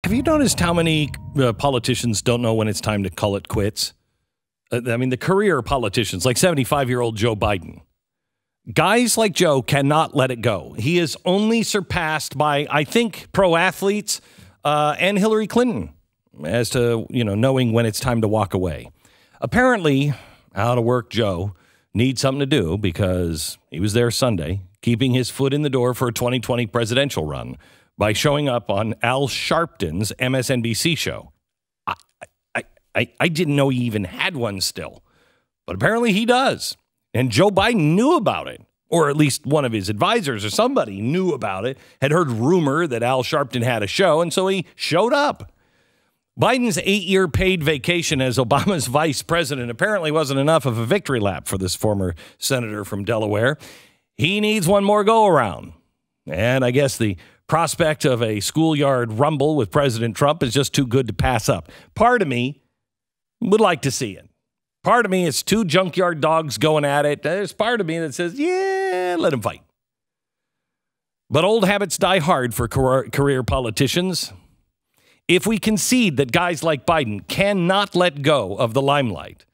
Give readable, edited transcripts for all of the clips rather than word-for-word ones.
Have you noticed how many politicians don't know when it's time to call it quits? I mean, the career politicians, like 75-year-old Joe Biden. Guys like Joe cannot let it go. He is only surpassed by, I think, pro athletes and Hillary Clinton as to, knowing when it's time to walk away. Apparently, out of work Joe needs something to do because he was there Sunday, keeping his foot in the door for a 2020 presidential run by showing up on Al Sharpton's MSNBC show. I didn't know he even had one still, but apparently he does. And Joe Biden knew about it, or at least one of his advisors or somebody knew about it, had heard rumor that Al Sharpton had a show, and so he showed up. Biden's 8-year paid vacation as Obama's vice president apparently wasn't enough of a victory lap for this former senator from Delaware. He needs one more go-around. And I guess the prospect of a schoolyard rumble with President Trump is just too good to pass up. Part of me would like to see it. Part of me is two junkyard dogs going at it. There's part of me that says, yeah, let them fight. But old habits die hard for career politicians. If we concede that guys like Biden cannot let go of the limelight,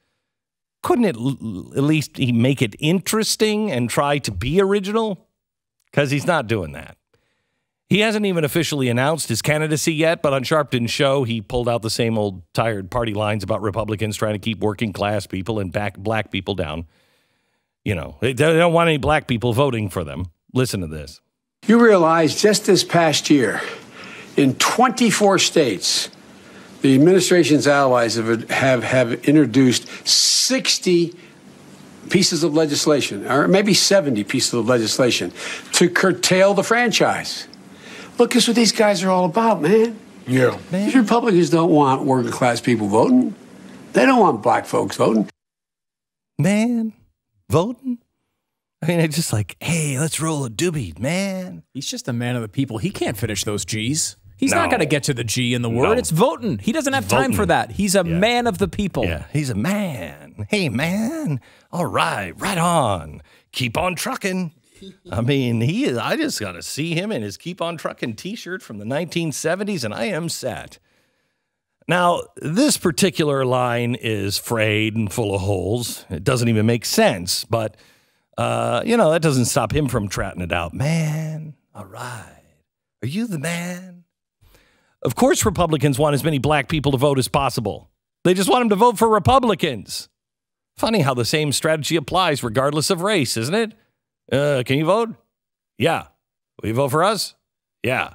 couldn't it at least make it interesting and try to be original? Because he's not doing that. He hasn't even officially announced his candidacy yet, but on Sharpton's show, he pulled out the same old tired party lines about Republicans trying to keep working class people and back black people down. They don't want any black people voting for them. Listen to this. You realize just this past year, in 24 states, the administration's allies have introduced 60 pieces of legislation, or maybe 70 pieces of legislation, to curtail the franchise. Look, that's what these guys are all about, man. Yeah. These Republicans don't want working class people voting. They don't want black folks voting. Man, voting? I mean, it's just like, hey, let's roll a doobie, man. He's just a man of the people. He can't finish those G's. He's not going to get to the G in the word. No. It's voting. He doesn't have time for that. He's a man of the people. Yeah, he's a man. Hey, man. All right, right on. Keep on trucking. I mean, he is. I just got to see him in his Keep on Trucking t-shirt from the 1970s, and I am set. Now, this particular line is frayed and full of holes. It doesn't even make sense, but, that doesn't stop him from trotting it out. Man, all right. Are you the man? Of course, Republicans want as many black people to vote as possible. They just want them to vote for Republicans. Funny how the same strategy applies regardless of race, isn't it? Can you vote? Yeah. Will you vote for us? Yeah.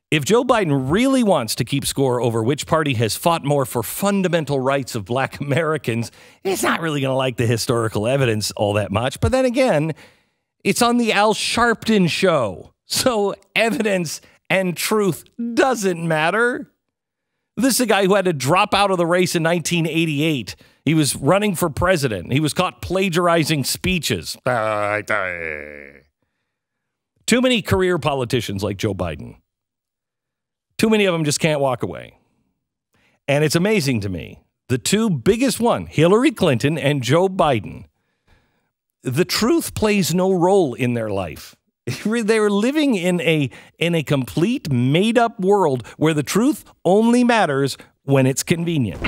If Joe Biden really wants to keep score over which party has fought more for fundamental rights of black Americans, he's not really going to like the historical evidence all that much. But then again, it's on the Al Sharpton show. So evidence and truth doesn't matter. This is a guy who had to drop out of the race in 1988. He was running for president. He was caught plagiarizing speeches. Too many career politicians like Joe Biden. Too many of them just can't walk away. And it's amazing to me. The two biggest one, Hillary Clinton and Joe Biden, the truth plays no role in their life. They're living in a complete made-up world where the truth only matters when it's convenient.